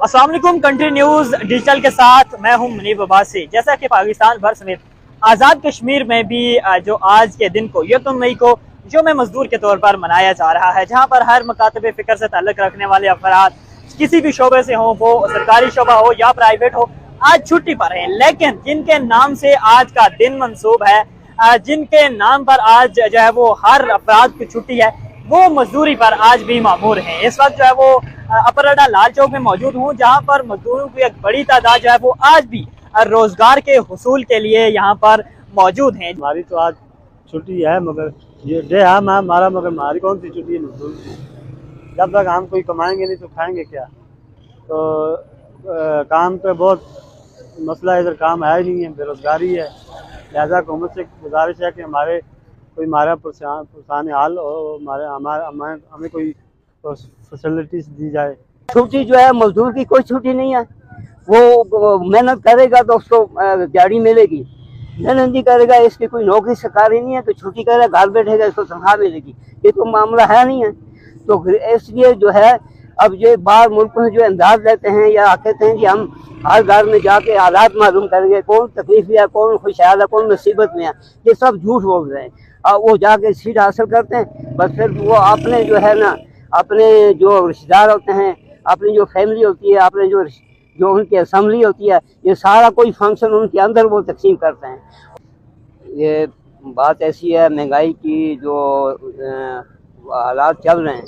अस्सलाम वालेकुम। Country news digital के साथ मैं हूं मुनीब अब्बासी। जैसा कि पाकिस्तान भर समेत आज़ाद कश्मीर में भी जो आज के दिन को 1 मई को यौम मजदूर के तौर पर मनाया जा रहा है, जहां पर हर मकातब फ़िक्र से ताल्लुक़ रखने वाले अफराद किसी भी शोबे से हो, वो सरकारी शोबा हो या प्राइवेट हो, आज छुट्टी पर हैं। लेकिन जिनके नाम से आज का दिन मंसूब है, जिनके नाम पर आज जो है वो हर अफराद की छुट्टी है, वो मजदूरी पर आज भी मामूर हैं। इस वक्त जो है वो अपर अड्डा लाल चौक में मौजूद हूँ, जहाँ पर मजदूरों की एक बड़ी तादाद जो है वो आज भी रोजगार के हुसूल के लिए यहाँ पर मौजूद हैं। हमारी तो आज छुट्टी है, मगर ये डे है हमारा, मगर हमारी कौन सी छुट्टी है मजदूर की। जब तक हम कोई कमाएंगे नहीं तो खाएंगे क्या। तो काम पे बहुत मसला, इधर काम है ही नहीं है, बेरोजगारी है। लिहाजा हुकूमत से गुजारिश है कि हमारा परेशान हाल हो, हमें कोई फैसिलिटीज दी जाए। छुट्टी जो है मजदूर की कोई छुट्टी नहीं है। वो मेहनत करेगा तो उसको दिहाड़ी मिलेगी, मेहनत नहीं करेगा, इसकी कोई नौकरी सरकारी नहीं है तो छुट्टी करेगा, घर बैठेगा, इसको तनख्वाह मिलेगी। ये तो मामला है नहीं है। तो इसलिए जो है अब ये बाहर मुल्क में जो अंदाज लेते हैं या कहते हैं कि हम हर घर में जाके हालात मालूम करेंगे, कौन तकलीफ में है, कौन खुशहाल है, कौन मुसीबत में है, ये सब झूठ बोल रहे हैं। और वो जाके सीट हासिल करते हैं, बस फिर वो अपने जो है ना, अपने जो रिश्तेदार होते हैं, अपनी जो फैमिली होती है, अपने जो उनकी असम्बली होती है, ये सारा कोई फंक्शन उनके अंदर वो तकसीम करते हैं। ये बात ऐसी है, महंगाई की जो हालात चल रहे हैं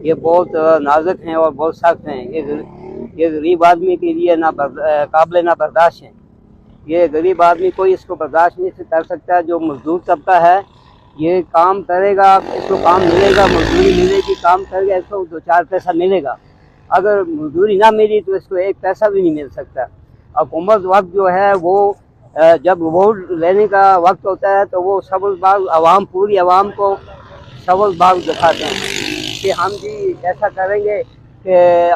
ये बहुत नाजुक हैं और बहुत सख्त हैं। ये गरीब आदमी के लिए काबिल ना बर्दाश्त है। ये गरीब आदमी कोई इसको बर्दाश्त नहीं कर सकता। जो मजदूर तबका है ये काम करेगा, इसको काम मिलेगा, मजदूरी मिलेगी, काम करेगा इसको 2-4 पैसा मिलेगा। अगर मजदूरी ना मिली तो इसको 1 पैसा भी नहीं मिल सकता। हुकूमत वक्त जो है वो जब वोट लेने का वक्त होता है तो वो सबल बाग आवाम, पूरी आवाम को सबल बाग दिखाते हैं कि हम जी ऐसा करेंगे कि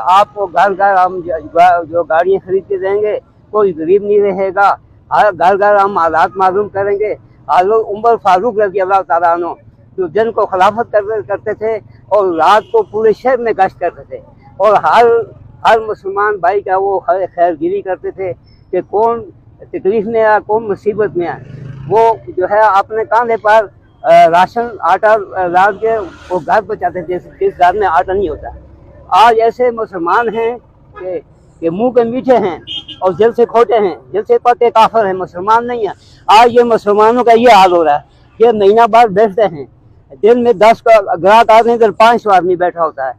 आपको घर घर हम जो गाड़ियाँ खरीद के देंगे, कोई गरीब नहीं रहेगा, हर घर घर हम हालात मालूम करेंगे। लोग उमर फारूक रज़ी अल्लाह तआला अन्हु जो दिन को खिलाफत करते थे और रात को पूरे शहर में गश्त करते थे और हर मुसलमान भाई का वो खैरगिरी करते थे कि कौन तकलीफ में है, कौन मुसीबत में है। वो जो है अपने कांधे पर राशन आटा लाद के वो घर पहुँचाते थे, जिस घर में आटा नहीं होता। आज ऐसे मुसलमान हैं कि मुंह के मीठे हैं और दिल से खोटे हैं, दिल से पक्के काफिर हैं, मुसलमान नहीं है। आज ये मुसलमानों का ये हाल हो रहा है कि महीना बाद बैठते हैं, दिन में 10 ग्राहक आते हैं, 500 आदमी बैठा होता है।